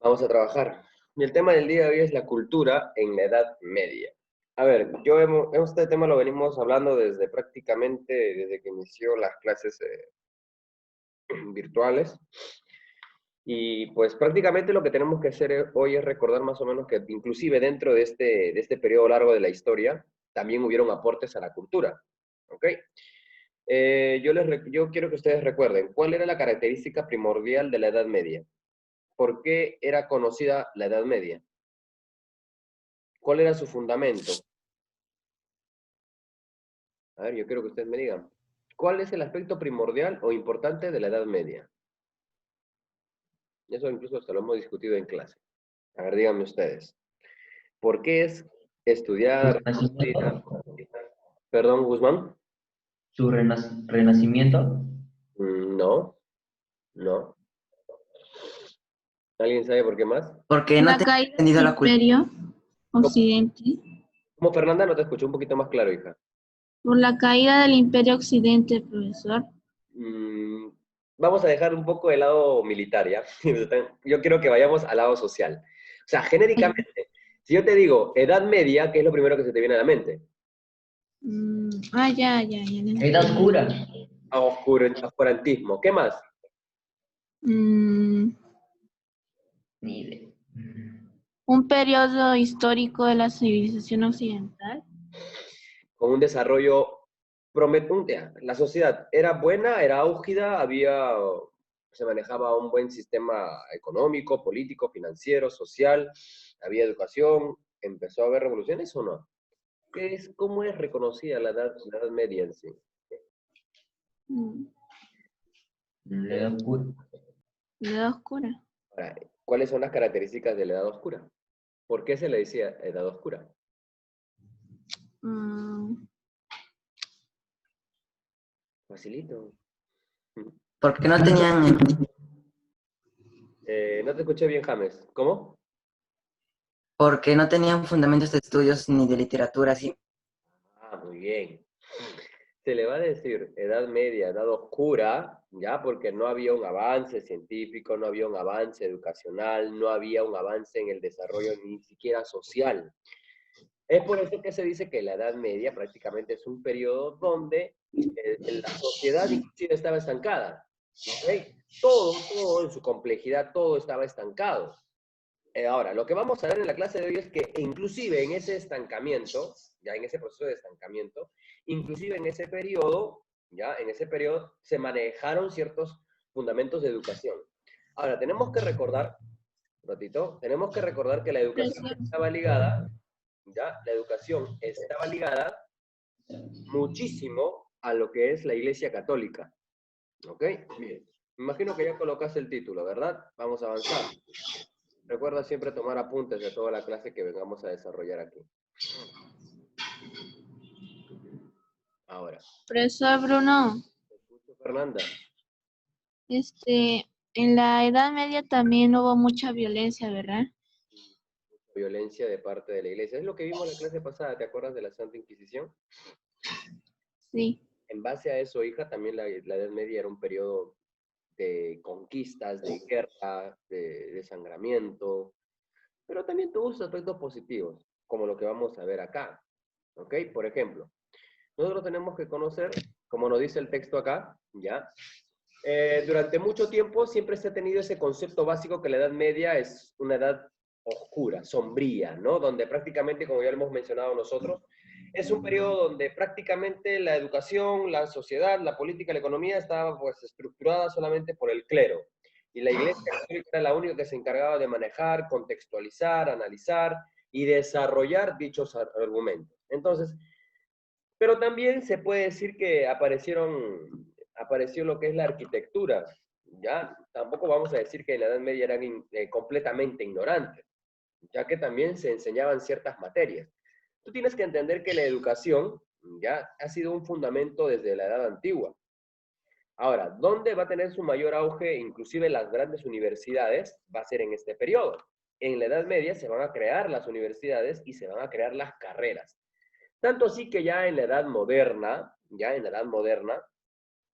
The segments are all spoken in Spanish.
Vamos a trabajar. Y el tema del día de hoy es la cultura en la Edad Media. A ver, este tema lo venimos hablando desde prácticamente, desde que inició las clases virtuales. Y pues prácticamente lo que tenemos que hacer hoy es recordar más o menos que inclusive dentro de este periodo largo de la historia, también hubieron aportes a la cultura. ¿Ok? Yo quiero que ustedes recuerden, ¿cuál era la característica primordial de la Edad Media? ¿Por qué era conocida la Edad Media? ¿Cuál era su fundamento? A ver, yo quiero que ustedes me digan. ¿Cuál es el aspecto primordial o importante de la Edad Media? Eso incluso hasta lo hemos discutido en clase. A ver, díganme ustedes. ¿Por qué es Su estudiada, reconocida? renacimiento, Perdón, Guzmán. renacimiento. No, no. ¿Alguien sabe por qué más? Porque no La tenía caída entendido del la cultura. Imperio ¿Cómo, Occidente. cómo, Fernanda? No te escuché un poquito más claro, hija. Por la caída del Imperio Occidente, profesor. Mm, Vamos a dejar un poco de lado militar, ¿ya? Yo quiero que vayamos al lado social. O sea, genéricamente, si yo te digo Edad Media, ¿qué es lo primero que se te viene a la mente? Ya. Edad oscura. Oscurantismo. ¿Qué más? Mm, Ni idea. un periodo histórico de la civilización occidental. Con un desarrollo prometente. La sociedad era buena, era álgida, se manejaba un buen sistema económico, político, financiero, social, había educación, empezó a haber revoluciones o no. ¿Cómo es reconocida la Edad Media en sí? Mm, La edad oscura. la edad oscura. Ahora, ¿cuáles son las características de la Edad Oscura? ¿Por qué se le decía Edad Oscura? Mm, Facilito. Porque no tenían, No te escuché bien, James. ¿Cómo? porque no tenían fundamentos de estudios ni de literatura, así. Ah, muy bien. Se le va a decir Edad Media, Edad Oscura, ya, porque no había un avance científico, no había un avance educacional, no había un avance en el desarrollo ni siquiera social. Es por eso que se dice que la Edad Media prácticamente es un periodo donde la sociedad inclusive estaba estancada. ¿Ok? Todo en su complejidad, todo estaba estancado. Ahora, lo que vamos a ver en la clase de hoy es que inclusive en ese estancamiento, ya en ese proceso de estancamiento, inclusive en ese periodo, ya en ese periodo se manejaron ciertos fundamentos de educación. Ahora, tenemos que recordar, un ratito, tenemos que recordar que la educación Profesor, estaba ligada, ya, la educación estaba ligada muchísimo a lo que es la Iglesia Católica. ¿Ok? Bien. Me imagino que ya colocaste el título, ¿verdad? Vamos a avanzar. Recuerda siempre tomar apuntes de toda la clase que vengamos a desarrollar aquí. Ahora, profesor Bruno, te escucho, Fernanda. en la Edad Media también hubo mucha violencia, ¿verdad? Violencia de parte de la iglesia. Es lo que vimos en la clase pasada, ¿te acuerdas de la Santa Inquisición? Sí. En base a eso, hija, también la Edad Media era un periodo de conquistas, de guerra, de desangramiento, pero también tuvo sus aspectos positivos, como lo que vamos a ver acá. ¿Ok? Por ejemplo, nosotros tenemos que conocer, como nos dice el texto acá, ¿ya? Durante mucho tiempo siempre se ha tenido ese concepto básico que la Edad Media es una edad oscura, sombría, ¿no? Donde prácticamente, como ya lo hemos mencionado nosotros, es un periodo donde prácticamente la educación, la sociedad, la política, la economía estaba pues estructurada solamente por el clero. Y la Iglesia Católica era la única que se encargaba de manejar, contextualizar, analizar y desarrollar dichos argumentos. Entonces, pero también se puede decir que apareció lo que es la arquitectura, ¿ya? Tampoco vamos a decir que en la Edad Media eran completamente ignorantes, ya que también se enseñaban ciertas materias. Tú tienes que entender que la educación, ¿ya? Ha sido un fundamento desde la Edad Antigua. Ahora, ¿dónde va a tener su mayor auge, inclusive las grandes universidades? Va a ser en este periodo. En la Edad Media se van a crear las universidades y se van a crear las carreras. Tanto así que ya en la edad moderna,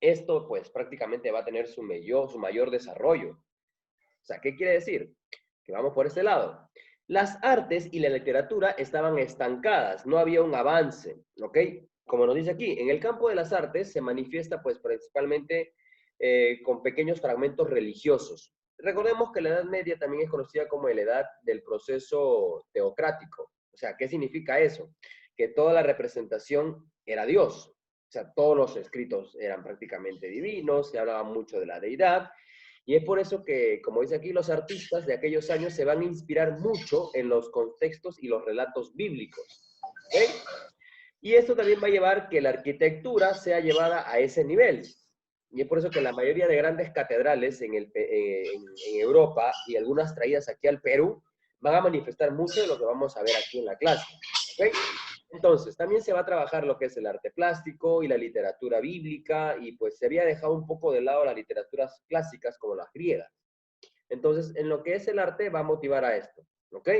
esto pues prácticamente va a tener su mayor desarrollo. O sea, ¿qué quiere decir? que vamos por ese lado. Las artes y la literatura estaban estancadas, no había un avance, ¿ok? Como nos dice aquí, en el campo de las artes se manifiesta pues principalmente con pequeños fragmentos religiosos. Recordemos que la Edad Media también es conocida como la edad del proceso teocrático. O sea, ¿qué significa eso? Que toda la representación era Dios. O sea, todos los escritos eran prácticamente divinos, se hablaba mucho de la deidad, y es por eso que, como dice aquí, los artistas de aquellos años se van a inspirar mucho en los contextos y los relatos bíblicos. ¿Okay? Y esto también va a llevar que la arquitectura sea llevada a ese nivel. Y es por eso que la mayoría de grandes catedrales en Europa y algunas traídas aquí al Perú van a manifestar mucho de lo que vamos a ver aquí en la clase. ¿Okay? Entonces, también se va a trabajar lo que es el arte plástico y la literatura bíblica, y pues se había dejado un poco de lado las literaturas clásicas como las griegas. Entonces, en lo que es el arte va a motivar a esto, ¿ok?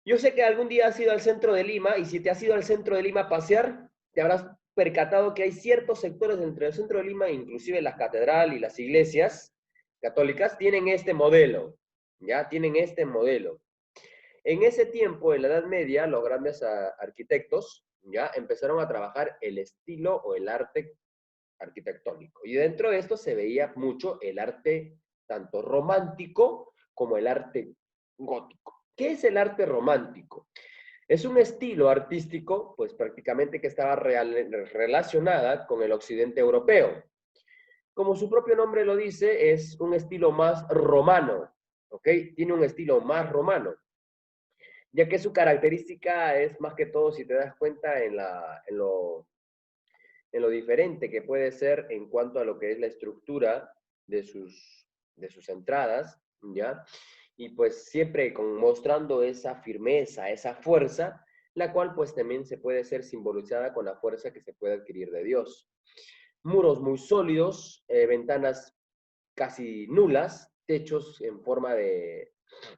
Yo sé que algún día has ido al centro de Lima, y si te has ido al centro de Lima a pasear, te habrás percatado que hay ciertos sectores dentro del centro de Lima, inclusive la catedral y las iglesias católicas, tienen este modelo, ¿ya? Tienen este modelo. En ese tiempo, en la Edad Media, los grandes arquitectos ya empezaron a trabajar el estilo o el arte arquitectónico. Y dentro de esto se veía mucho el arte tanto romántico como el arte gótico. ¿Qué es el arte romántico? Es un estilo artístico, pues prácticamente que estaba relacionada con el occidente europeo. Como su propio nombre lo dice, es un estilo más romano, ¿ok? Tiene un estilo más romano, ya que su característica es más que todo, si te das cuenta, en lo diferente que puede ser en cuanto a lo que es la estructura de sus entradas, ¿ya? Y pues siempre mostrando esa firmeza, esa fuerza, la cual pues también se puede ser simbolizada con la fuerza que se puede adquirir de Dios. Muros muy sólidos, ventanas casi nulas, techos en forma de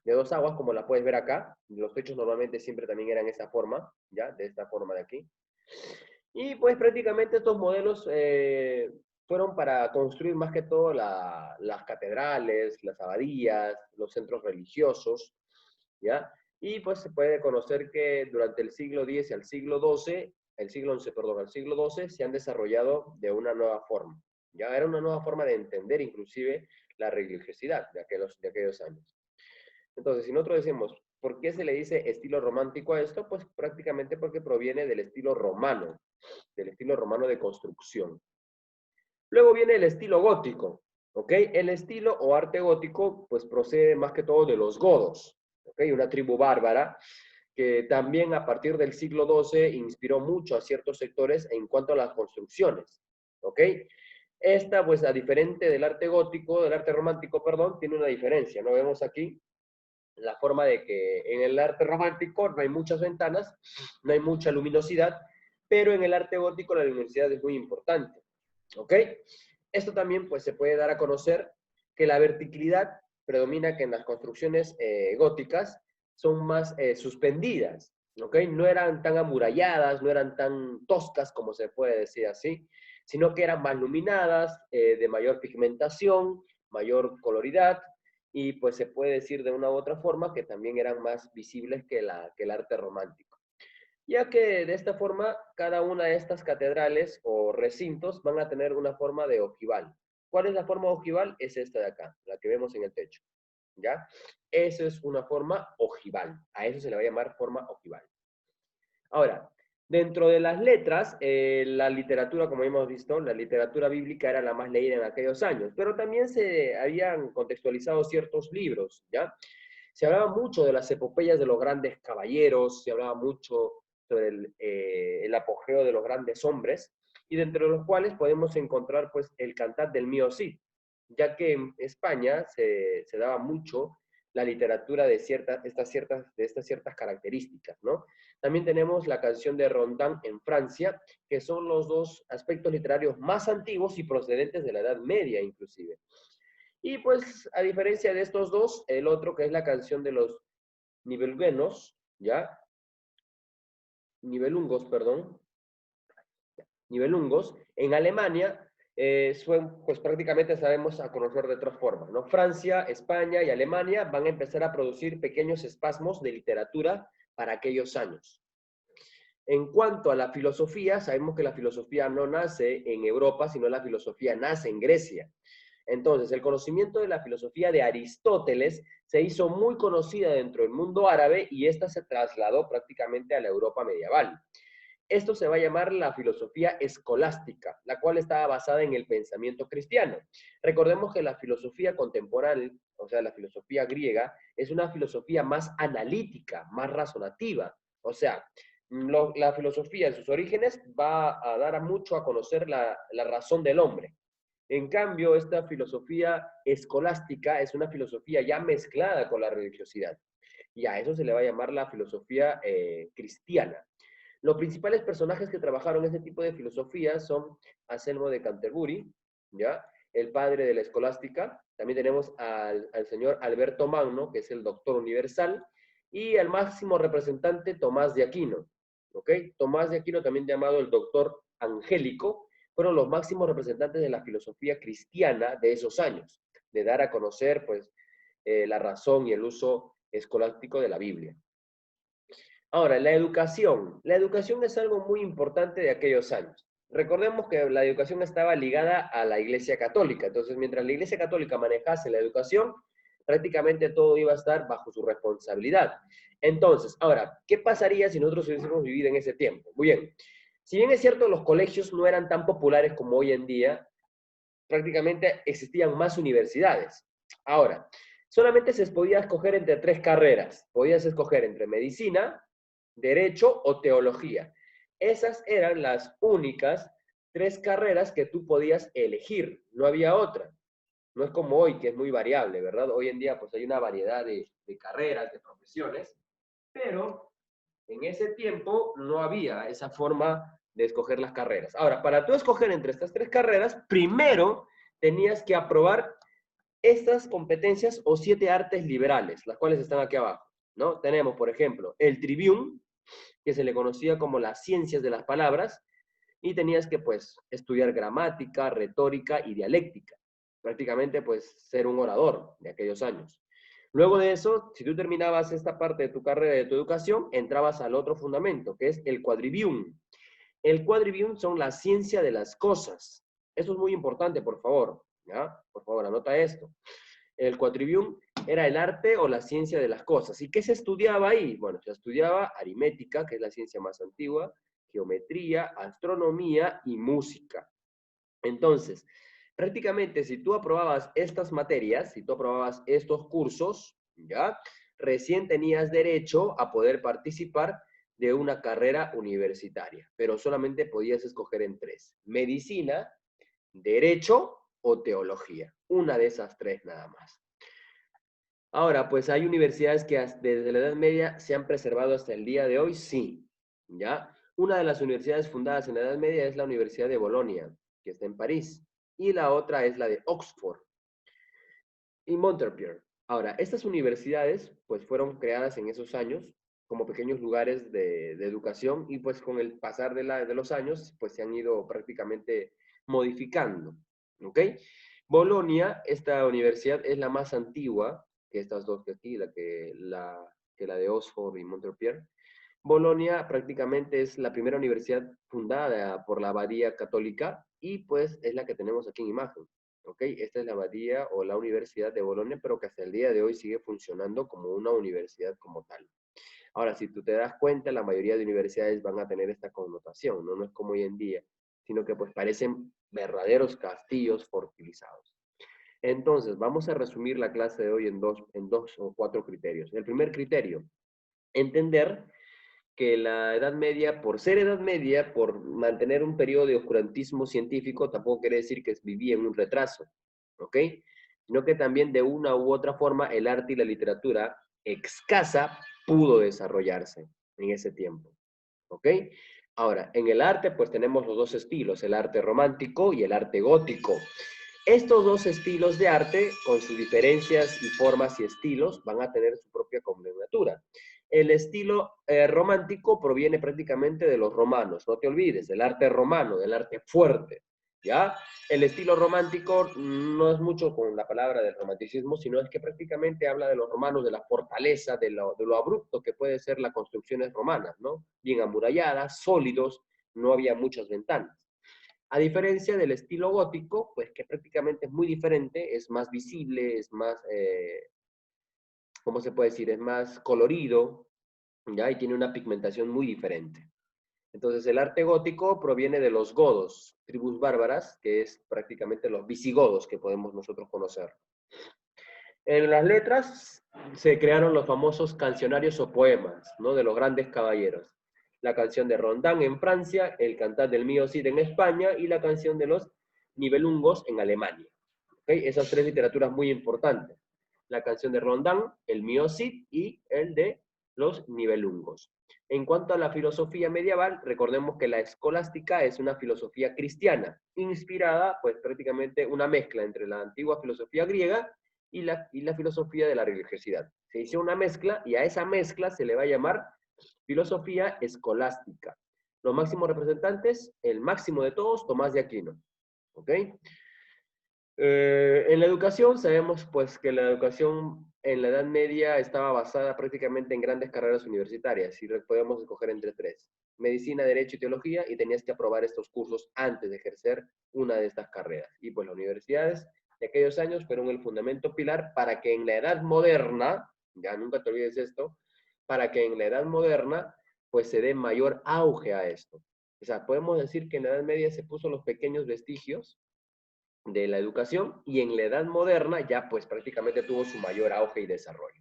dos aguas, como la puedes ver acá. Los techos normalmente siempre también eran esa forma, ¿ya? De esta forma de aquí. Y pues prácticamente estos modelos fueron para construir más que todo las catedrales, las abadías, los centros religiosos, ¿ya? Y pues se puede conocer que durante el siglo X y al siglo XII, el siglo XI, perdón, al siglo XII, se han desarrollado de una nueva forma. Ya era una nueva forma de entender inclusive la religiosidad de aquellos años. Entonces, si nosotros decimos, ¿por qué se le dice estilo romántico a esto? Pues prácticamente porque proviene del estilo romano de construcción. Luego viene el estilo gótico, ¿ok? El estilo o arte gótico, pues procede más que todo de los godos, ¿ok? Una tribu bárbara que también a partir del siglo XII inspiró mucho a ciertos sectores en cuanto a las construcciones, ¿ok? Esta, pues, a diferente del arte gótico, del arte romántico, perdón, tiene una diferencia, ¿no? Vemos aquí la forma de que en el arte romántico no hay muchas ventanas, no hay mucha luminosidad, pero en el arte gótico la luminosidad es muy importante, ¿ok? Esto también pues se puede dar a conocer que la verticalidad predomina, que en las construcciones góticas son más suspendidas, ¿ok? No eran tan amuralladas, no eran tan toscas, como se puede decir así, sino que eran más iluminadas, de mayor pigmentación, mayor coloridad, y pues se puede decir de una u otra forma que también eran más visibles que el arte romántico. Ya que de esta forma, cada una de estas catedrales o recintos van a tener una forma de ojival. ¿Cuál es la forma ojival? Es esta de acá, la que vemos en el techo, ¿ya? Eso es una forma ojival. A eso se le va a llamar forma ojival. Ahora, dentro de las letras, la literatura, como hemos visto, la literatura bíblica era la más leída en aquellos años, pero también se habían contextualizado ciertos libros, ¿ya? Se hablaba mucho de las epopeyas de los grandes caballeros, se hablaba mucho sobre el apogeo de los grandes hombres, y dentro de los cuales podemos encontrar, pues, el Cantar del Mío Cid, ya que en España se daba mucho la literatura de estas ciertas características, ¿no? También tenemos la canción de Rondán en Francia, que son los dos aspectos literarios más antiguos y procedentes de la Edad Media, inclusive. Y pues, a diferencia de estos dos, el otro, que es la canción de los Nibelungos, ¿ya? Nibelungos, perdón. Nibelungos, en Alemania, pues prácticamente sabemos a conocer de otras formas, ¿no? Francia, España y Alemania van a empezar a producir pequeños espasmos de literatura para aquellos años. En cuanto a la filosofía, sabemos que la filosofía no nace en Europa, sino la filosofía nace en Grecia. Entonces, el conocimiento de la filosofía de Aristóteles se hizo muy conocida dentro del mundo árabe y esta se trasladó prácticamente a la Europa medieval. Esto se va a llamar la filosofía escolástica, la cual estaba basada en el pensamiento cristiano. Recordemos que la filosofía contemporánea, o sea, la filosofía griega, es una filosofía más analítica, más razonativa. O sea, la filosofía en sus orígenes va a dar mucho a conocer la razón del hombre. En cambio, esta filosofía escolástica es una filosofía ya mezclada con la religiosidad. Y a eso se le va a llamar la filosofía cristiana. Los principales personajes que trabajaron este tipo de filosofía son Anselmo de Canterbury, ¿ya? El padre de la escolástica. También tenemos al señor Alberto Magno, que es el doctor universal, y al máximo representante Tomás de Aquino. ¿Ok? Tomás de Aquino, también llamado el doctor angélico, fueron los máximos representantes de la filosofía cristiana de esos años, de dar a conocer pues, la razón y el uso escolástico de la Biblia. Ahora, la educación. La educación es algo muy importante de aquellos años. Recordemos que la educación estaba ligada a la Iglesia Católica. Entonces, mientras la Iglesia Católica manejase la educación, prácticamente todo iba a estar bajo su responsabilidad. Entonces, ahora, ¿qué pasaría si nosotros hubiésemos vivido en ese tiempo? Muy bien. Si bien es cierto, los colegios no eran tan populares como hoy en día, prácticamente existían más universidades. Ahora, solamente se podía escoger entre 3 carreras. Podías escoger entre medicina, derecho o teología. Esas eran las únicas 3 carreras que tú podías elegir, no había otra. No es como hoy, que es muy variable, ¿verdad? Hoy en día pues hay una variedad de carreras, de profesiones, pero en ese tiempo no había esa forma de escoger las carreras. Ahora, para tú escoger entre estas 3 carreras, primero tenías que aprobar estas competencias o 7 artes liberales, las cuales están aquí abajo, ¿no? Tenemos, por ejemplo, el trivium, que se le conocía como las ciencias de las palabras, y tenías que, pues, estudiar gramática, retórica y dialéctica. Prácticamente, pues, ser un orador de aquellos años. Luego de eso, si tú terminabas esta parte de tu carrera, de tu educación, entrabas al otro fundamento, que es el quadrivium. El quadrivium son la ciencia de las cosas. Esto es muy importante, por favor, ¿ya? Por favor, anota esto. El quadrivium era el arte o la ciencia de las cosas. ¿Y qué se estudiaba ahí? Bueno, se estudiaba aritmética, que es la ciencia más antigua, geometría, astronomía y música. Entonces, prácticamente si tú aprobabas estas materias, si tú aprobabas estos cursos, ¿ya? Recién tenías derecho a poder participar de una carrera universitaria, pero solamente podías escoger en 3: medicina, derecho o teología. Una de esas 3 nada más. Ahora, pues hay universidades que desde la Edad Media se han preservado hasta el día de hoy, sí, ¿ya? Una de las universidades fundadas en la Edad Media es la Universidad de Bolonia, que está en París, y la otra es la de Oxford y Montpellier. Ahora, estas universidades, pues fueron creadas en esos años como pequeños lugares de educación y pues con el pasar de los años, pues se han ido prácticamente modificando, ¿ok? Bolonia, esta universidad es la más antigua que estas dos que aquí, que la de Oxford y Montpellier. Bolonia prácticamente es la primera universidad fundada por la abadía católica y pues es la que tenemos aquí en imagen. ¿Ok? Esta es la abadía o la Universidad de Bolonia, pero que hasta el día de hoy sigue funcionando como una universidad como tal. Ahora, si tú te das cuenta, la mayoría de universidades van a tener esta connotación, ¿no? No es como hoy en día, sino que pues parecen verdaderos castillos fortificados. Entonces, vamos a resumir la clase de hoy en dos o 4 criterios. El primer criterio, entender que la Edad Media, por ser Edad Media, por mantener un periodo de oscurantismo científico, tampoco quiere decir que vivía en un retraso, ¿ok? Sino que también de una u otra forma el arte y la literatura escasa pudo desarrollarse en ese tiempo, ¿ok? Ahora, en el arte pues tenemos los 2 estilos, el arte romántico y el arte gótico. Estos 2 estilos de arte, con sus diferencias y formas y estilos, van a tener su propia nomenclatura. El estilo romántico proviene prácticamente de los romanos, no te olvides, del arte romano, del arte fuerte, ¿ya? El estilo romántico no es mucho con la palabra del romanticismo, sino es que prácticamente habla de los romanos, de la fortaleza, de lo abrupto que puede ser las construcciones romanas, ¿no? Bien amuralladas, sólidos, no había muchas ventanas. A diferencia del estilo gótico, pues que prácticamente es muy diferente, es más visible, es más, ¿cómo se puede decir? Es más colorido, ¿ya? Y tiene una pigmentación muy diferente. Entonces, el arte gótico proviene de los godos, tribus bárbaras, que es prácticamente los visigodos que podemos nosotros conocer. En las letras se crearon los famosos cancionarios o poemas, ¿no? De los grandes caballeros. La canción de Rondán en Francia, el cantar del Mío Cid en España y la canción de los Nibelungos en Alemania. ¿Okay? Esas tres literaturas muy importantes. La canción de Rondán, el Mío Cid y el de los Nibelungos. En cuanto a la filosofía medieval, recordemos que la escolástica es una filosofía cristiana, inspirada, pues prácticamente una mezcla entre la antigua filosofía griega y la filosofía de la religiosidad. Se hizo una mezcla y a esa mezcla se le va a llamar filosofía escolástica. Los máximos representantes, el máximo de todos, Tomás de Aquino. ¿Ok? En la educación sabemos pues que la educación en la Edad Media estaba basada prácticamente en grandes carreras universitarias y podemos escoger entre tres: medicina, derecho y teología, y tenías que aprobar estos cursos antes de ejercer una de estas carreras. Y pues las universidades de aquellos años fueron el fundamento pilar para que en la Edad Moderna, ya nunca te olvides esto, para que en la Edad Moderna pues se dé mayor auge a esto. O sea, podemos decir que en la Edad Media se puso los pequeños vestigios de la educación y en la edad moderna ya pues prácticamente tuvo su mayor auge y desarrollo.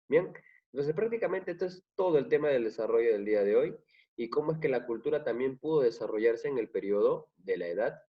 Bien, entonces prácticamente esto es todo el tema del desarrollo del día de hoy y cómo es que la cultura también pudo desarrollarse en el periodo de la Edad